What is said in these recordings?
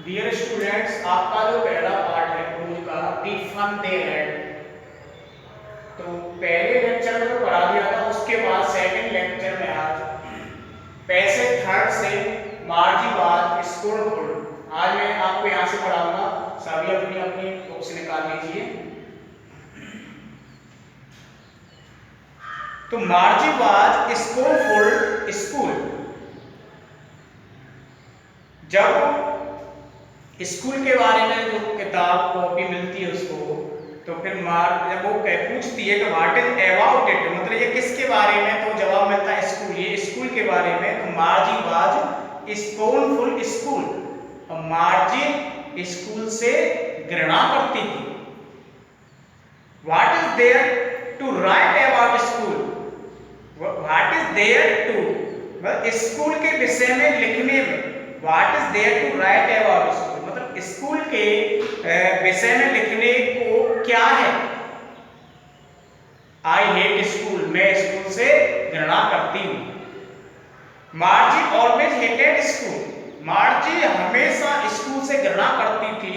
Dear students, आपका जो पहला पार्ट है क्रूज का दी फन दे हैड, तो पहले लेक्चर में तो पढ़ा दिया था। उसके बाद सेकंड लेक्चर में आज पैसेज थर्ड से मार्जीवाज स्कूलफुल, आज मैं आपको यहाँ से पढ़ाऊंगा। सभी अपनी अपनी बुक्स निकाल लीजिए। तो मार्जीवाज स्कूलफुल स्कूल, जब स्कूल के बारे में जो किताब कॉपी मिलती है उसको, तो फिर जब वो पूछती है कि व्हाट इज अबाउट इट, मतलब ये किसके बारे में, तो जवाब मिलता है स्कूल, ये स्कूल के बारे में। तो मार्जी वाज स्कूलफुल स्कूल, और मार्जी स्कूल से घृणा करती थी। What is there to write about school, what is there to school के विषय में लिखने में, what is there to write about school, मतलब स्कूल के विषय में लिखने को क्या है। आई हेट स्कूल, मैं स्कूल से घृणा करती हूँ। Margie always hated school, Margie हमेशा स्कूल से घृणा करती थी।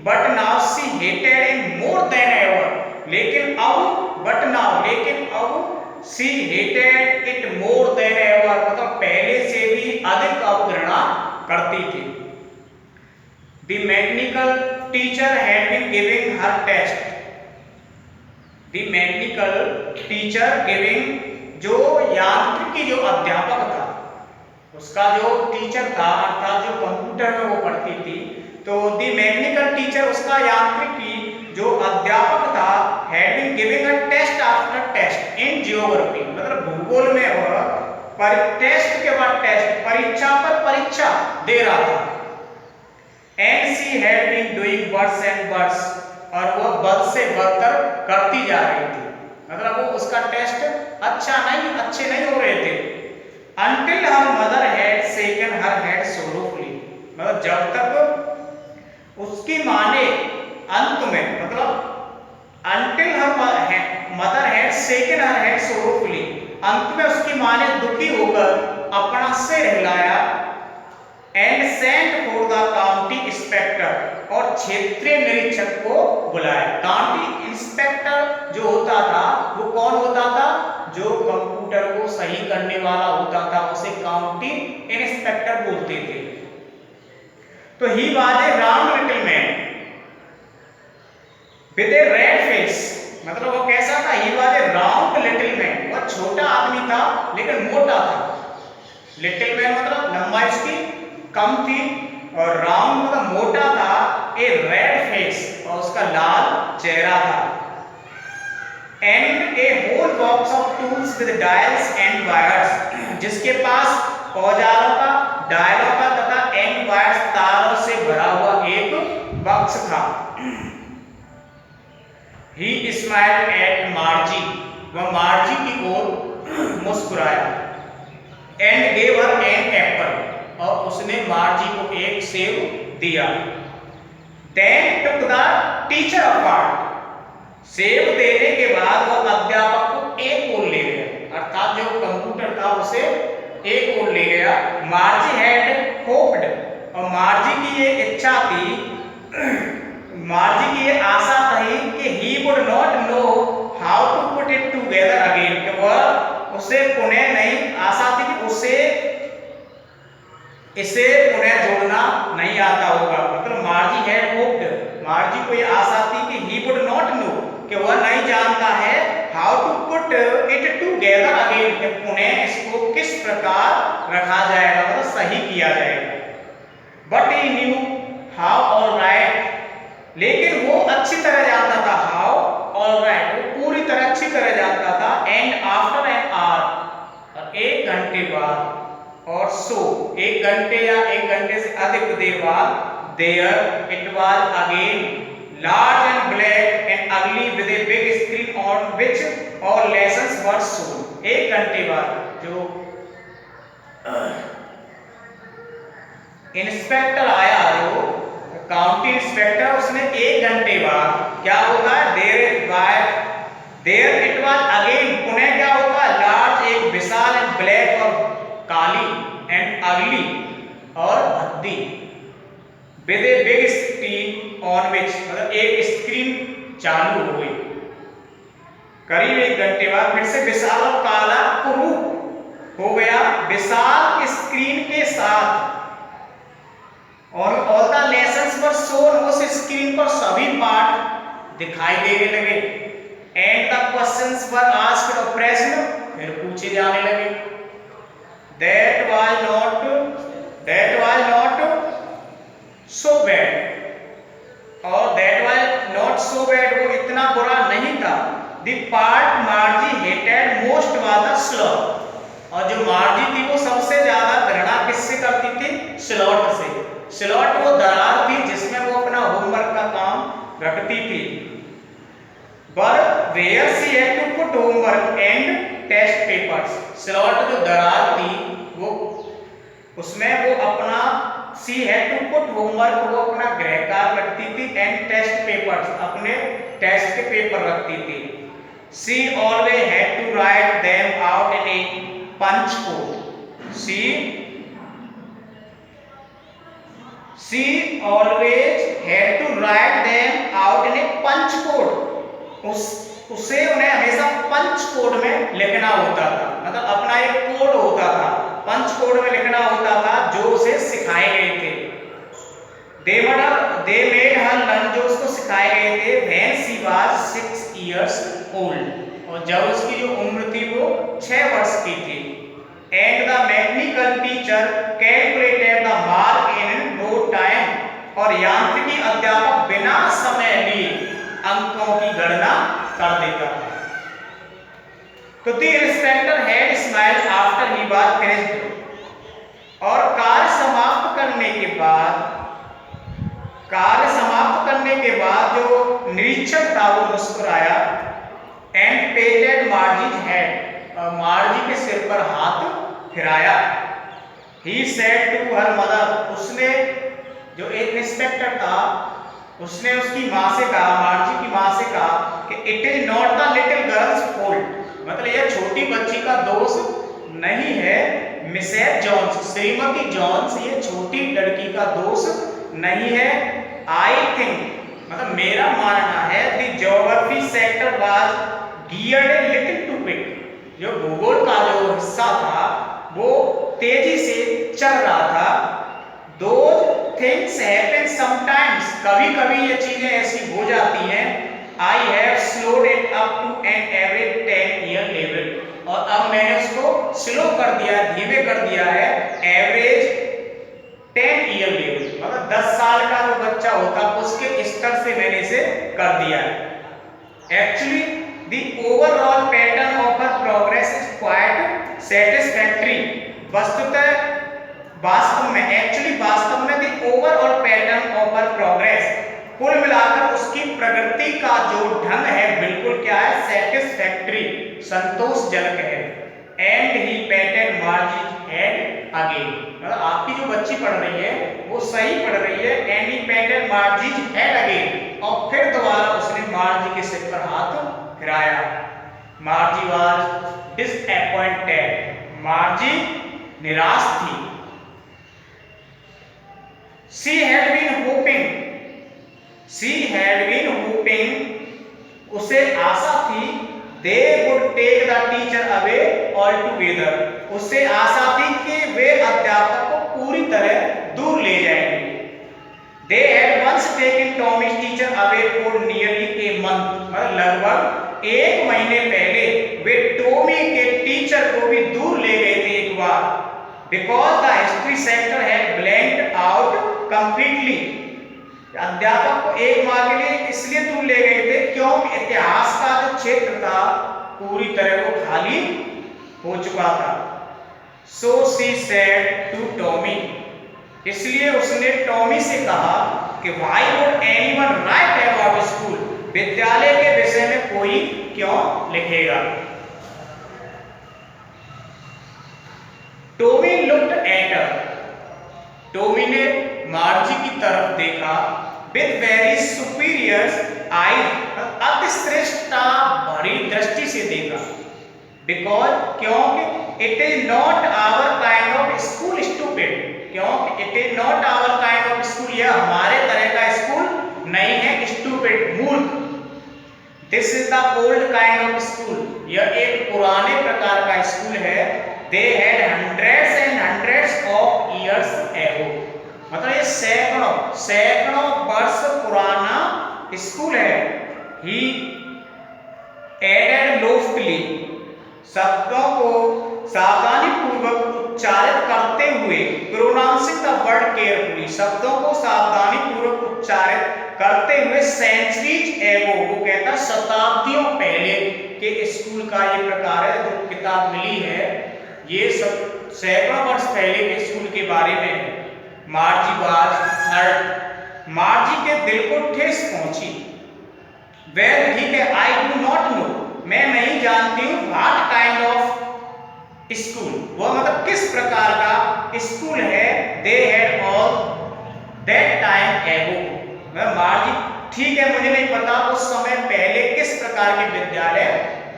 But now she hated in more than ever, लेकिन अब she hated it more than ever, मतलब पहले से भी अधिक अब घृणा करती थी। The mechanical teacher had been giving her test. The mechanical teacher giving, जो यांत्रिकी जो अध्यापक था, उसका जो टीचर था अर्थात जो कंप्यूटर में वो पढ़ती थी, तो दी मैकेनिकल टीचर, उसका यांत्रिकी जो अध्यापक था, had been giving a test after test in geography, मतलब भूगोल में वह टेस्ट के बाद टेस्ट, परीक्षा पर परीक्षा दे रहा था। And she had been doing worse and worse, और वो बद से बदतर करती जा रही थी, मतलब वो उसका टेस्ट अच्छे नहीं हो रहे थे। Until her mother had shaken her head sorrowfully, मतलब जब तक उसकी माँ ने अंत में, मतलब until her mother had shaken her head sorrowfully, अंत में उसकी माँ ने दुखी होकर अपना सिर हिलाया। And sent for the county inspector, और क्षेत्रीय निरीक्षक को बुलाया। काउंटी इंस्पेक्टर जो होता था वो कौन होता था, जो कंप्यूटर को सही करने वाला होता था, उसे काउंटी इंस्पेक्टर बोलते थे। तो he was A round little man with A red face, मतलब वो कैसा था, he was A round little man, वो छोटा आदमी था लेकिन मोटा था। लिटिल मैन मतलब लंबाई उसकी कम थी, और राउंड मतलब मोटा था। ए रेड फेस, और उसका लाल चेहरा था। And a whole box of tools with dials and wires, जिसके पास औजारों का, डायलों का तथा एंड वायर्स, तारों से भरा हुआ एक बॉक्स था। ही स्माइल्ड एट मार्जी, वह मार्जी की ओर मुस्कुराया। And gave her an apple, और उसने मार्जी को एक सेब दिया। Then took the teacher apart, सेब देने के बाद वह अध्यापक को एक ओर ले गया, अर्थात जो कंप्यूटर था उसे एक ओर ले गया। मार्जी हैड होप्ड, और मार्जी की ये इच्छा थी, मार्जी की ये आशा थी कि he would not know how to put it together again, कि वह उसे पुनः नहीं, आशा थी कि उसे इसे पुनः जोड़ना नहीं आता होगा। मतलब मार्जी हैड होप्ड, मार्जी को यह आशा थी कि he would not know, कि वह नहीं जानता है how to put it together again, कि पुनः इसको किस प्रकार रखा जाएगा, मतलब सही किया जाएगा। But he knew how all right, लेकिन वो अच्छी तरह जानता था how all right, वो पूरी तरह अच्छी तरह जानता था। And after an hour, और एक घंटे बाद, और सो एक घंटे या एक घंटे से अधिक देर बाद, there it was again large and black and ugly with a big screen on which all lessons were shown. एक घंटे बाद जो इंस्पेक्टर आया, जो काउंटी इंस्पेक्टर, उसने एक घंटे बाद क्या होगा, देयर इट वाज अगेन, पुनः क्या होगा, लार्ज, एक विशाल, एंड ब्लैक, और काली, एंड अगली, और भद्दी, with a big screen on विच, मतलब एक स्क्रीन चालू हो गई। करीब 1 घंटे बाद फिर से विशाल और काला कुरूप हो गया विशाल स्क्रीन के साथ, और all the lessons were shown, उस स्क्रीन पर सभी पाठ दिखाई देने लगे। And the questions were asked, और प्रश्न फिर पूछे जाने लगे। That was not so bad, और that was not so bad, वो इतना बुरा नहीं था। The part Margie hated most was the slot, और जो मार्जी थी वो सबसे ज्यादा घृणा किससे करती थी? स्लॉट से। स्लॉट वो दरार थी जिसमें वो अपना होमवर्क का काम रखती थी। But where she had to put homework and test papers, slot जो दरार थी वो उसमें वो अपना she had to put homework, वो अपना गृह कार्य रखती थी, and test papers, अपने टेस्ट के पेपर रखती थी। She always had to write them out in a punch code. She always had to write them out in a punch code. उसे उन्हें हमेशा पंच कोड में लिखना होता था, मतलब अपना एक कोड होता था, पंच कोड में लिखना होता था जो उसे सिखाए गए थे। दे मेड हर लर्न, जो उसको सिखाए गए थे। When she was 6 years old, और जब उसकी जो उम्र थी वो 6 वर्ष की थी। And the mechanical teacher calculated the mark in no time, और यांत्रिकी अध्यापक बिना समय लिए अंकों की गणना कर देता था। तो the inspector had smiled after he was finished, और कार्य समाप्त करने के बाद जो निरीक्षक था वो मुस्कुराया। एंड पेटेड मार्जीज हेड, और मार्जी के सिर पर हाथ फिराया। He said to her mother, उसने जो एक इंस्पेक्टर था उसने उसकी माँ से कहा, मार्जी की माँ से कहा कि it is not the little girls fault, मतलब यह छोटी बच्ची का दोष नहीं है। मिसेस जॉन्स, श्रीमती जॉन्स, ये छोटी लड़की का दोष नहीं है। आई थिंक, मतलब मेरा मानना है, the geography sector was geared a little too quick, जो भूगोल का जो हिस्सा था वो तेजी से चल रहा था। Those things happen sometimes, कभी कभी ये चीजें ऐसी हो जाती हैं। I have slowed it up to an average 10-year level, और अब मैंने उसको स्लो कर दिया, धीमे कर दिया है, एवरेज 10-year level, मतलब 10 साल का जो बच्चा होता उसके स्तर से मैंने इसे कर दिया है। Actually, the overall pattern of her progress is quite satisfactory. वास्तव में the overall pattern of her progress, कुल मिलाकर उसकी प्रगति का जो ढंग है बिल्कुल क्या है? satisfactory, संतोषजनक है। And he patted Margie's head again, मतलब आपकी जो बच्ची पढ़ रही है वो सही पढ़ रही है। And he patted Margie's head again, और फिर दोबारा उसने मार्जी के सिर पर हाथ फिराया। मार्जी was disappointed, मार्जी निराश थी। She had been hoping, उसे आशा थी, they would take the teacher away altogether, उसे आशा थी कि वे अध्यापक को पूरी तरह दूर ले जाएंगे। They had once taken Tommy's teacher away for nearly a month, मतलब लगभग 1 महीने पहले वे टॉमी के टीचर को भी दूर ले गए थे एक बार। Because the history sector had blanked out completely, अध्यापक को 1 माह के लिए इसलिए दूर ले गए थे क्योंकि इतिहास का जो क्षेत्र था पूरी तरह वो खाली हो चुका था। So she said to Tommy, इसलिए उसने टॉमी से कहा कि why would anyone write about school, विद्यालय के विषय में कोई क्यों लिखेगा। Tommy looked at her, Tommy ने मार्जी की तरफ देखा। with very superior eyes, अतिश्रेष्ठता भरी दृष्टि से देखा। because, क्योंकि it is not our kind of school stupid, क्योंकि it is not our kind of school, यह हमारे तरह का स्कूल नहीं है, स्टूपिड, मूर्ख। This is the old kind of school, यह एक पुराने प्रकार का स्कूल है। They had hundreds and hundreds of years ago, मतलब ये सैकड़ों सैकड़ों वर्ष पुराना स्कूल है। ही एडेड लोफ्टली, शब्दों को सावधानी पूर्वक उच्चारित करते हुए, प्रोनाउंसिंग द वर्ड केयरफुली, शब्दों को सावधानी पूर्वक उच्चारित करते हुए, सेंचुरीज एगो, वो कहता शताब्दियों पहले के स्कूल का ये प्रकार है। जो किताब मिली है ये सब सैकड़ों वर्ष पहले के स्कूल के बारे में है। मार्जी वाज हर्ट, मार्जी के दिल को ठेस पहुंची। वेल ठीक है, आई डू नॉट नो, मैं नहीं जानती हूँ, व्हाट काइंड ऑफ स्कूल, वह मतलब किस प्रकार का स्कूल है। They had all that time एगो, मैं मार्जी ठीक है मुझे नहीं पता उस समय पहले किस प्रकार के विद्यालय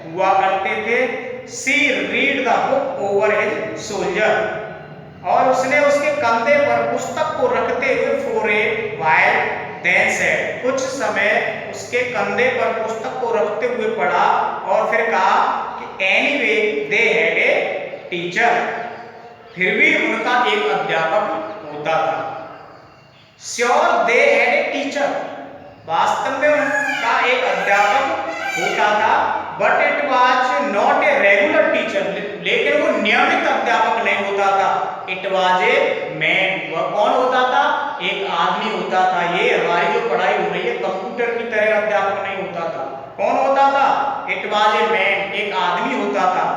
हुआ करते थे। She read the book over his shoulder, और उसने उसके कंधे पर पुस्तक को रखते हुए for a while then said, कुछ समय उसके कंधे पर पुस्तक को रखते हुए पढ़ा और फिर कहा कि anyway they had a teacher, फिर भी उनका एक अध्यापक होता था। Sure they had a teacher, वास्तव में उनका एक अध्यापक होता था। But it was not a regular teacher, लेकिन वो नियमित अध्यापक नहीं होता था। इट वाज ए मैन, वह कौन होता था, एक आदमी होता था। ये हमारी जो पढ़ाई हो रही है कंप्यूटर की तरह अध्यापक नहीं होता था। कौन होता था, इट वाज ए मैन, एक आदमी होता था।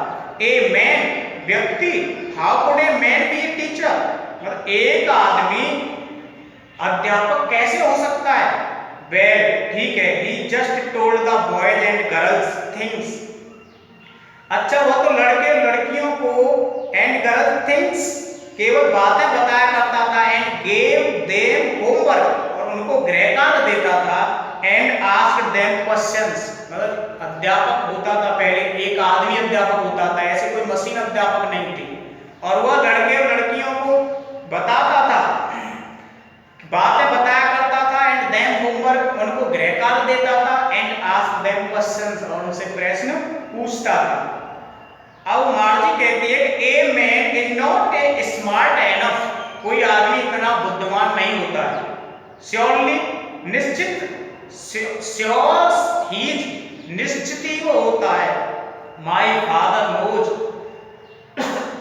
ए मैन, व्यक्ति, how could a man B a teacher, मतलब एक आदमी अध्यापक कैसे हो सकता है। वेल ठीक है, he just told the boys and girls things, अच्छा वह तो लड़के लड़कियों को एंड गर्ल्स थिंग्स केवल बातें बताया करता था। एंड गेव देम होमवर्क, और उनको गृह कार्य देता था। एंड आस्क्ड देम क्वेश्चंस, मतलब अध्यापक होता था पहले, एक आदमी अध्यापक होता था, ऐसे कोई मशीन अध्यापक नहीं थी। और वह लड़के और लड़कियों को बताता था, बातें बताया करता था। एंड देम होमवर्क, उनको गृह कार्य देता था। एंड आस्क्ड देम क्वेश्चंस, और उनसे प्रश्न पूछता था। अब मार्जी कहती है कि a man is not a smart enough, कोई आदमी इतना बुद्धिमान नहीं होता है। श्योरली, निश्चित, श्योर ही, निश्चित ही वो होता है। My father knows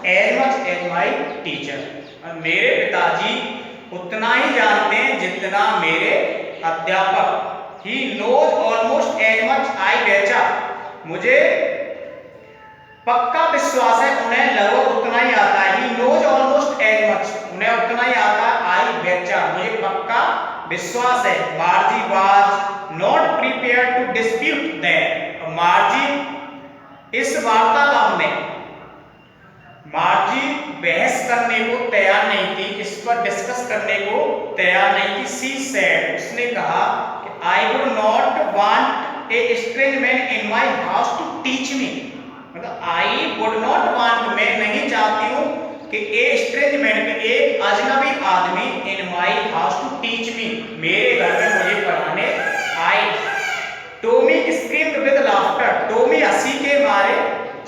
as much as my teacher, मेरे पिताजी उतना ही जानते हैं जितना मेरे अध्यापक। He knows almost as much I betcha, मुझे पक्का विश्वास है उन्हें लगभग उतना ही आता है। He knows almost as much, उन्हें उतना ही आता है। आई बेचा, मुझे पक्का विश्वास है। Margie was not prepared to dispute that, Margie इस वार्तालाप में, मार्जी बहस करने को तैयार नहीं थी, इस पर डिस्कस करने को तैयार नहीं थी। सी सेड, उसने कहा कि I would not want a strange man in my house to teach me, मतलब आई वुड नॉट वांट, मैं नहीं चाहती हूँ कि ए स्ट्रेंज मैन, एक अजनबी आदमी, in my house to teach me, मेरे घर में मुझे पढ़ाने आए। Tommy screamed with laughter, Tommy हंसी के मारे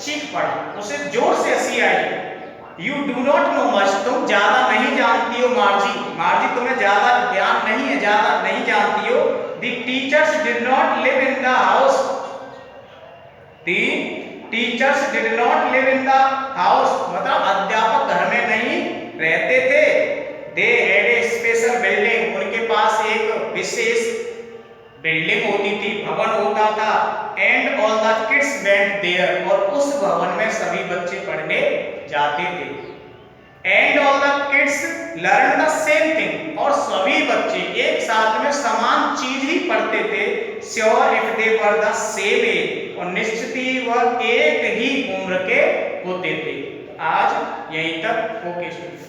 चीख पड़ा, उसे जोर से हंसी आई। You do not know much, तुम ज्यादा नहीं जानती हो मार्जी, मार्जी तुम्हें ज्यादा ज्ञान नहीं है, ज्यादा नहीं जानती हो। The teachers did not live in the house, the teachers did not live in the house, मतलब अध्यापक घर में नहीं रहते थे। They had a special building, उनके पास एक विशेष बिल्डिंग होती थी, भवन होता था। And all the kids went there, और उस भवन में सभी बच्चे पढ़ने जाते थे। And all the kids learn the same thing, और सभी बच्चे एक साथ में समान चीज ही पढ़ते थे। Sure if they were the same age, और निश्चित ही वह एक ही उम्र के होते थे। आज यहीं तक, ओके स्टूडेंट।